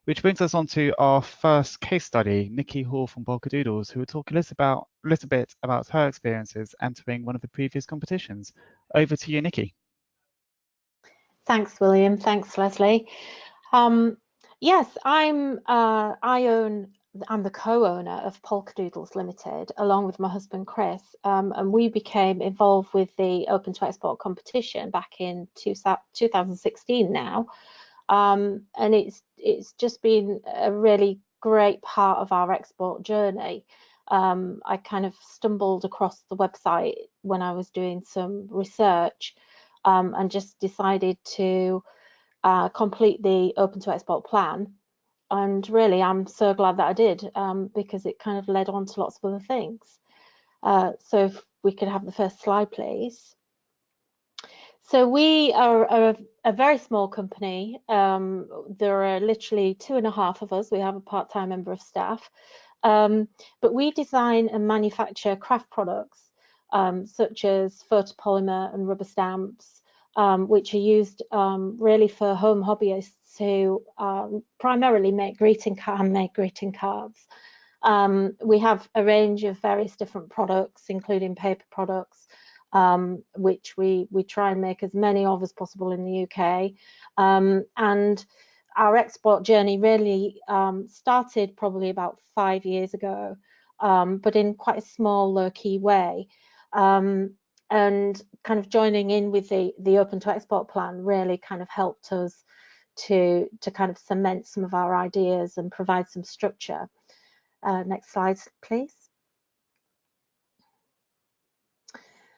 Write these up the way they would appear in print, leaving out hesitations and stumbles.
Which brings us on to our first case study, Nikky Hall from Polkadoodles, who will talk a little bit about her experiences entering one of the previous competitions. Over to you, Nikky. Thanks, William. Thanks, Leslie. Yes, I'm the co-owner of Polkadoodles Limited, along with my husband Chris, and we became involved with the Open to Export competition back in 2016 now, and it's just been a really great part of our export journey. I kind of stumbled across the website when I was doing some research, and just decided to complete the Open to Export plan. And really, I'm so glad that I did, because it kind of led on to lots of other things. So if we could have the first slide, please. So we are a very small company. There are literally 2.5 of us. We have a part-time member of staff. But we design and manufacture craft products, such as photopolymer and rubber stamps, which are used really for home hobbyists who primarily make handmade greeting cards. We have a range of various different products, including paper products, which we try and make as many of as possible in the UK. And our export journey really started probably about 5 years ago, but in quite a small, low-key way. And kind of joining in with the Open to Export plan really kind of helped us to kind of cement some of our ideas and provide some structure. Next slide, please.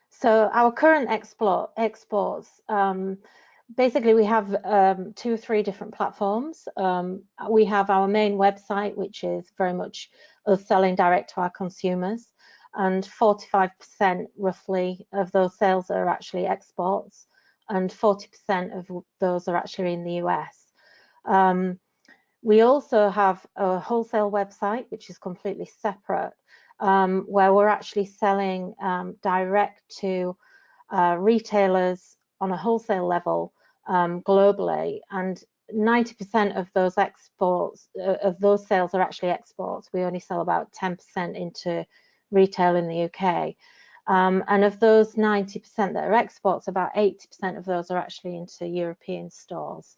So our current exports, basically we have 2 or 3 different platforms. We have our main website, which is very much us selling direct to our consumers, and 45% roughly of those sales are actually exports, and 40% of those are actually in the US. We also have a wholesale website, which is completely separate, where we're actually selling direct to retailers on a wholesale level globally, and 90% of those those sales are actually exports. We only sell about 10% into retail in the UK, and of those 90% that are exports, about 80% of those are actually into European stores.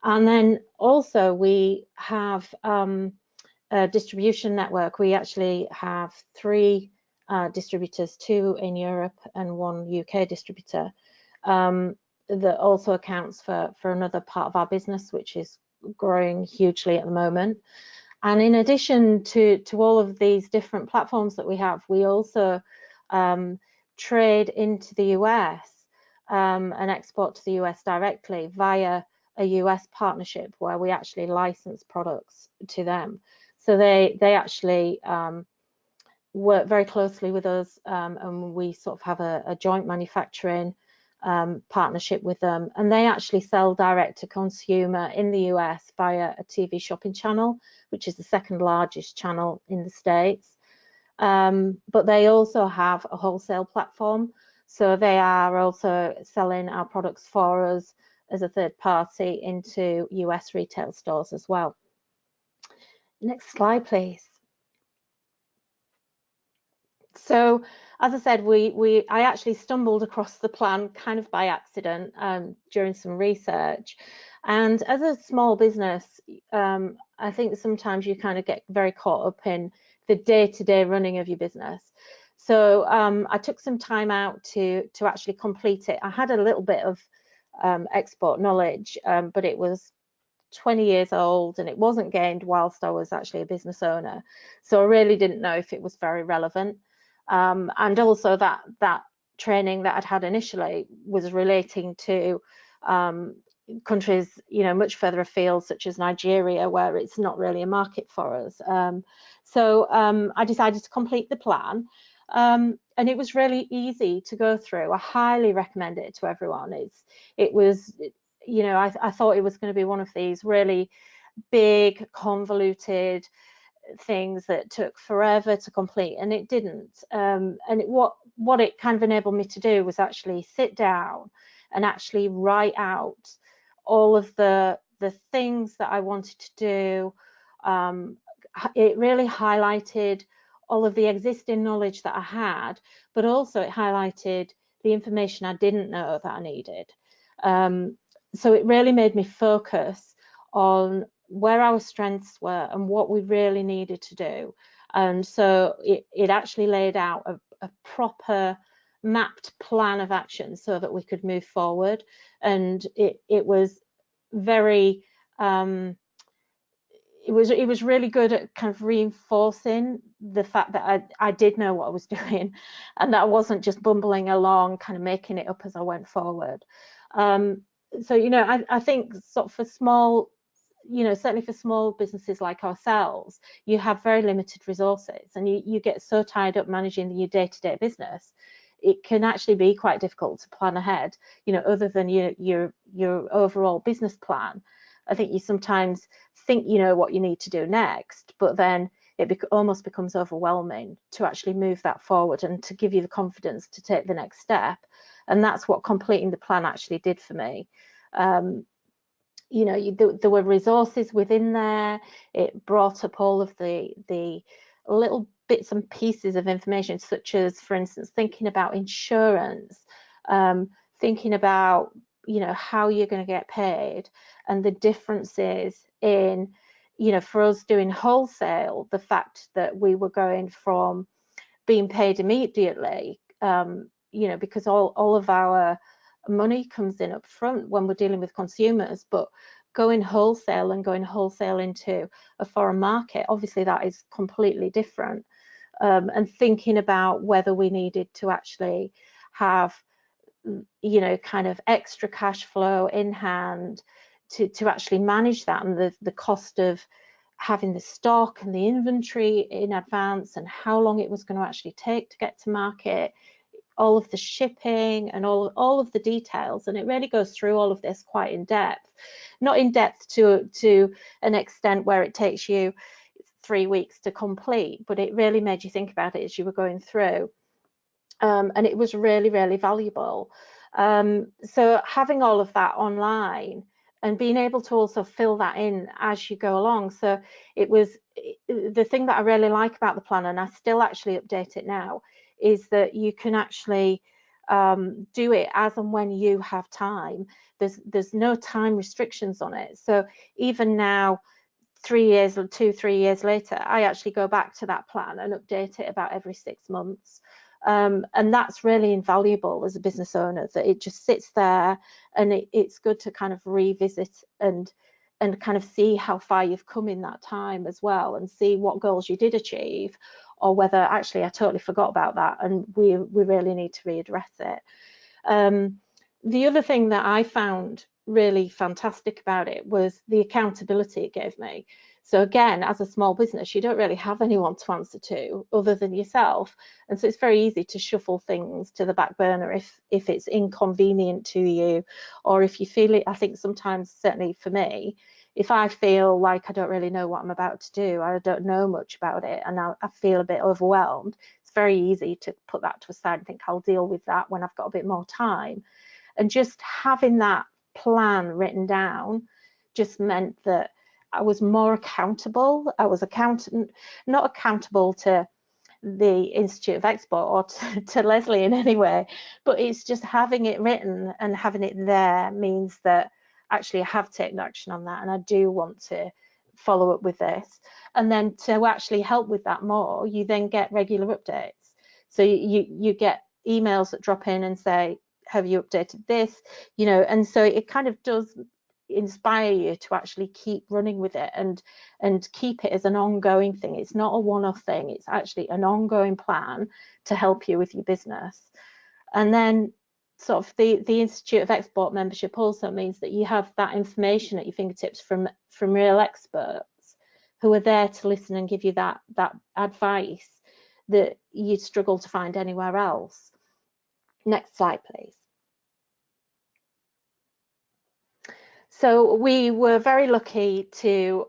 And then also we have a distribution network. We actually have 3 distributors, 2 in Europe and 1 UK distributor, that also accounts for another part of our business, which is growing hugely at the moment. And in addition to all of these different platforms that we have, we also trade into the US and export to the US directly via a US partnership where we actually license products to them. So they actually work very closely with us, and we sort of have a joint manufacturing partnership with them, and they actually sell direct to consumer in the US via a TV shopping channel, which is the 2nd largest channel in the States. But they also have a wholesale platform, so they are also selling our products for us as a 3rd party into US retail stores as well. Next slide, please. So, as I said, I actually stumbled across the plan kind of by accident during some research. And as a small business, I think sometimes you kind of get very caught up in the day-to-day running of your business. So I took some time out to actually complete it. I had a little bit of export knowledge, but it was 20 years old and it wasn't gained whilst I was actually a business owner. So I really didn't know if it was very relevant. And also that training that I'd had initially was relating to countries, you know, much further afield, such as Nigeria, where it's not really a market for us. So I decided to complete the plan, and it was really easy to go through. I highly recommend it to everyone. It was, you know, I thought it was going to be one of these really big, convoluted things that took forever to complete, and it didn't. And what it kind of enabled me to do was actually sit down and actually write out all of the the things that I wanted to do. It really highlighted all of the existing knowledge that I had, but also it highlighted the information I didn't know that I needed. So it really made me focus on where our strengths were and what we really needed to do. And so it actually laid out a proper mapped plan of action so that we could move forward. And it was very it was really good at kind of reinforcing the fact that I did know what I was doing, and that I wasn't just bumbling along, kind of making it up as I went forward. So I think sort of for small, certainly for small businesses like ourselves, you have very limited resources, and you get so tied up managing your day-to-day business, it can actually be quite difficult to plan ahead, other than your overall business plan. I think you sometimes think you know what you need to do next, but then it almost becomes overwhelming to actually move that forward and to give you the confidence to take the next step. And that's what completing the plan actually did for me. There were resources within there. It brought up all of the little bits and pieces of information, such as, for instance, thinking about insurance, thinking about how you're going to get paid, and the differences in, for us doing wholesale, the fact that we were going from being paid immediately, because all of our money comes in up front when we're dealing with consumers, but going wholesale into a foreign market, obviously that is completely different. And thinking about whether we needed to actually have kind of extra cash flow in hand to actually manage that, and the cost of having the stock and the inventory in advance, and how long it was going to actually take to get to market, all of the shipping and all of the details. And it really goes through all of this quite in depth, not in depth to an extent where it takes you 3 weeks to complete, but it really made you think about it as you were going through. And it was really, really valuable. So having all of that online and being able to also fill that in as you go along. So it was the thing that I really like about the plan, and I still actually update it now, is that you can actually do it as and when you have time. There's no time restrictions on it. So even now, 3 years or 2-3 years later, I actually go back to that plan and update it about every 6 months. And that's really invaluable as a business owner, that it just sits there, and it's good to kind of revisit and kind of see how far you've come in that time as well, and see what goals you did achieve, or whether actually I totally forgot about that and we really need to readdress it. The other thing that I found really fantastic about it was the accountability it gave me. So again, as a small business, you don't really have anyone to answer to other than yourself. And so it's very easy to shuffle things to the back burner if it's inconvenient to you, or if you feel it. I think sometimes, certainly for me, if I feel like I don't really know what I'm about to do, I don't know much about it, and I feel a bit overwhelmed, it's very easy to put that to a side and think I'll deal with that when I've got a bit more time. And just having that plan written down just meant that I was more accountable. I was not accountable to the Institute of Export or to Leslie in any way, but it's just having it written and having it there means that actually I have taken action on that, and I do want to follow up with this. And then to actually help with that more, you then get regular updates. So you get emails that drop in and say, have you updated this? And so it kind of does inspire you to actually keep running with it and keep it as an ongoing thing. It's not a one-off thing, it's actually an ongoing plan to help you with your business. And then sort of the Institute of Export membership also means that you have that information at your fingertips from real experts who are there to listen and give you that advice that you'd struggle to find anywhere else. Next slide, please. So we were very lucky to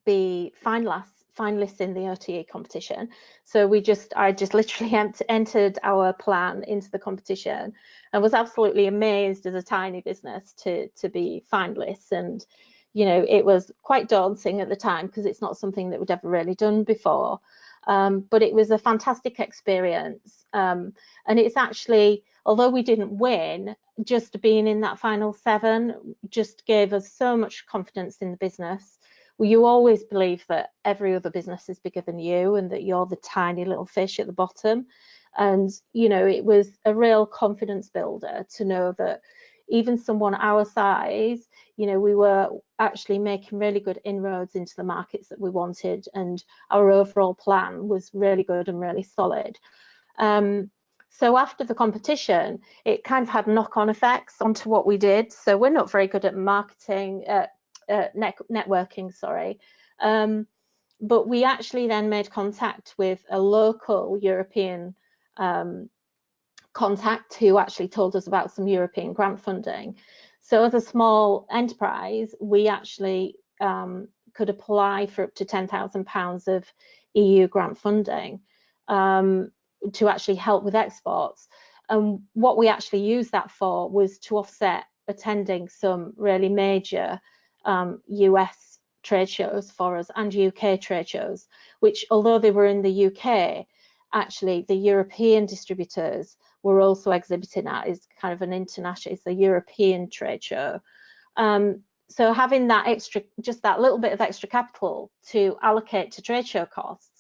be finalists in the RTA competition. So I just literally entered our plan into the competition, and was absolutely amazed as a tiny business to be finalists. And you know, it was quite daunting at the time because it's not something that we'd ever really done before. But it was a fantastic experience. And it's actually, although we didn't win, just being in that final 7 just gave us so much confidence in the business. Well, you always believe that every other business is bigger than you and that you're the tiny little fish at the bottom. And, you know, it was a real confidence builder to know that even someone our size, you know, we were actually making really good inroads into the markets that we wanted, and our overall plan was really good and really solid. So after the competition, it kind of had knock-on effects onto what we did. So we're not very good at marketing, networking, sorry. But we actually then made contact with a local European contact who actually told us about some European grant funding. So as a small enterprise, we actually could apply for up to £10,000 of EU grant funding to actually help with exports. And what we actually used that for was to offset attending some really major US trade shows for us and UK trade shows, which although they were in the UK, actually the European distributors were also exhibiting at. Is kind of an international, it's a European trade show. So having that extra, just that little bit of extra capital to allocate to trade show costs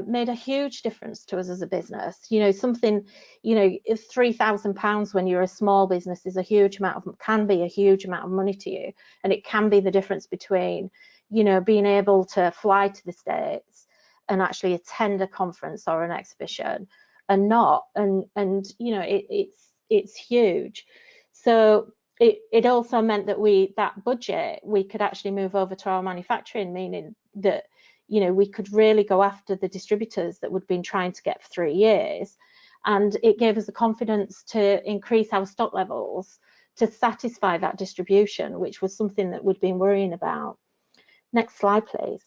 made a huge difference to us as a business. You know, something, you know, if £3,000 when you're a small business is a huge amount of, can be a huge amount of money to you, and it can be the difference between, you know, being able to fly to the States and actually attend a conference or an exhibition and not, and you know, it's huge. So it also meant that that budget we could actually move over to our manufacturing, meaning that, you know, we could really go after the distributors that we'd been trying to get for 3 years. And it gave us the confidence to increase our stock levels to satisfy that distribution, which was something that we'd been worrying about. Next slide, please.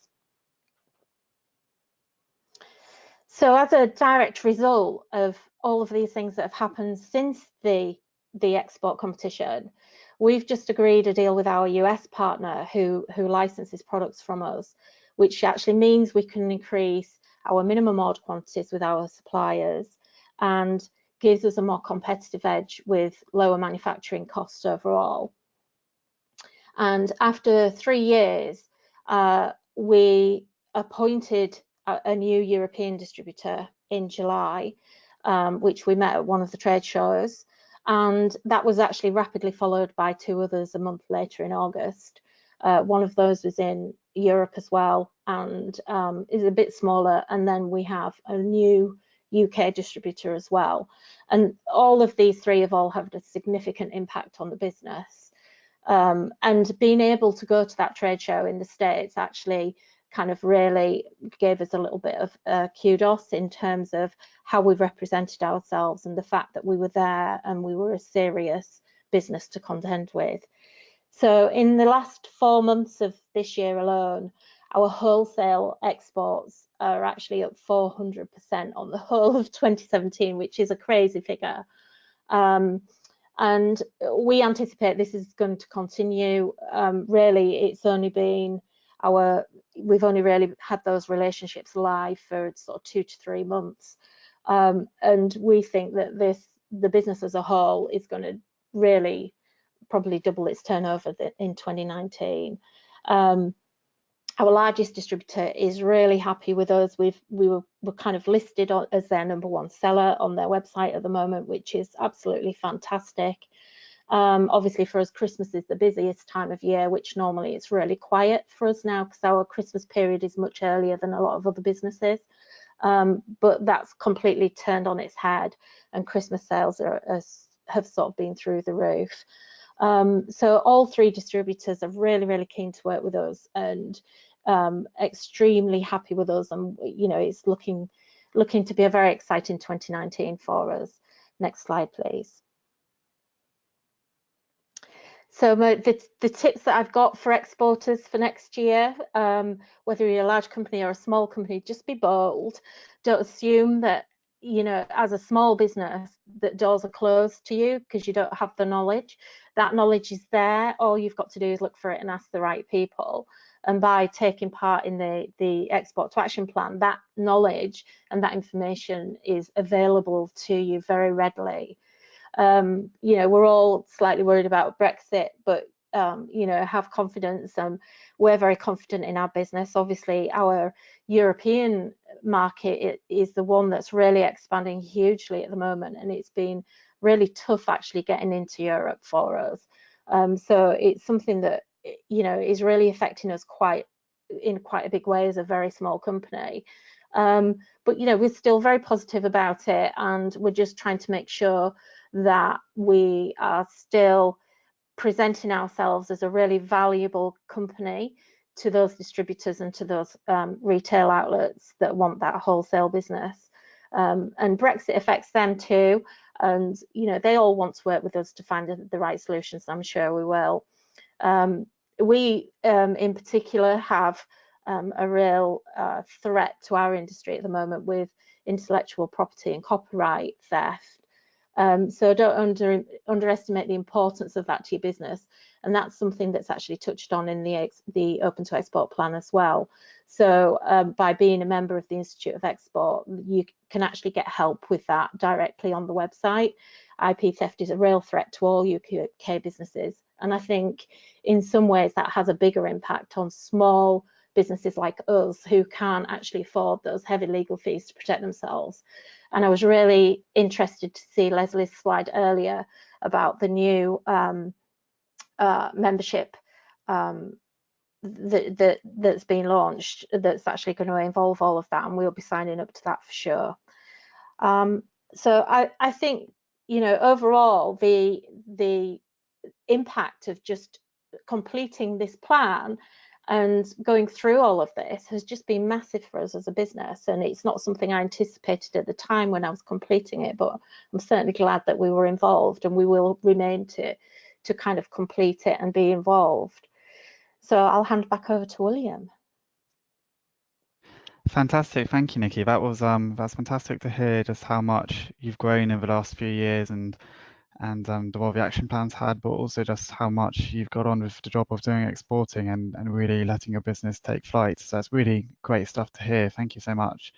So as a direct result of all of these things that have happened since the export competition, we've just agreed a deal with our US partner who licenses products from us, which actually means we can increase our minimum order quantities with our suppliers and gives us a more competitive edge with lower manufacturing costs overall. And after 3 years, we appointed a new European distributor in July, which we met at one of the trade shows. And that was actually rapidly followed by 2 others a month later in August. One of those was in Europe as well, and is a bit smaller. And then we have a new UK distributor as well. And all of these 3 have all had a significant impact on the business. And being able to go to that trade show in the States actually kind of really gave us a little bit of kudos in terms of how we represented ourselves and the fact that we were there and we were a serious business to contend with. So in the last 4 months of this year alone, our wholesale exports are actually up 400% on the whole of 2017, which is a crazy figure. And we anticipate this is going to continue. Really, it's only been we've only really had those relationships live for sort of 2 to 3 months. And we think that the business as a whole is going to really probably double its turnover in 2019. Our largest distributor is really happy with us. We're kind of listed as their #1 seller on their website at the moment, which is absolutely fantastic. Obviously for us, Christmas is the busiest time of year, which normally it's really quiet for us now because our Christmas period is much earlier than a lot of other businesses. But that's completely turned on its head, and Christmas sales have sort of been through the roof. So all 3 distributors are really, really keen to work with us and extremely happy with us, and you know, it's looking to be a very exciting 2019 for us. Next slide, please. So the tips that I've got for exporters for next year, whether you're a large company or a small company, just be bold. Don't assume that you know, as a small business, that doors are closed to you because you don't have the knowledge. That knowledge is there. All you've got to do is look for it and ask the right people. And by taking part in the export to action plan, that knowledge and that information is available to you very readily. You know, we're all slightly worried about Brexit, but you know, have confidence. We're very confident in our business. Obviously, our European market is the one that's really expanding hugely at the moment, and it's been really tough actually getting into Europe for us. So it's something that, you know, is really affecting us in quite a big way as a very small company. But you know, we're still very positive about it, and we're just trying to make sure that we are still presenting ourselves as a really valuable company to those distributors and to those retail outlets that want that wholesale business. And Brexit affects them too, and you know, they all want to work with us to find the right solutions. I'm sure we will. We in particular have a real threat to our industry at the moment with intellectual property and copyright theft. So don't underestimate the importance of that to your business, and that's something that's actually touched on in the Open to Export plan as well. So by being a member of the Institute of Export, you can actually get help with that directly on the website. IP theft is a real threat to all UK businesses, and I think in some ways that has a bigger impact on small businesses like us who can't actually afford those heavy legal fees to protect themselves. And I was really interested to see Leslie's slide earlier about the new membership that's been launched, that's actually going to involve all of that, and we'll be signing up to that for sure. So I think, you know, overall the impact of just completing this plan and going through all of this has just been massive for us as a business, and it's not something I anticipated at the time when I was completing it, but I'm certainly glad that we were involved, and we will remain to kind of complete it and be involved. So I'll hand back over to William. Fantastic, thank you, Nikki. That's fantastic to hear just how much you've grown over the last few years, and the role the action plan's had, but also just how much you've got on with the job of doing exporting and really letting your business take flight. So that's really great stuff to hear. Thank you so much.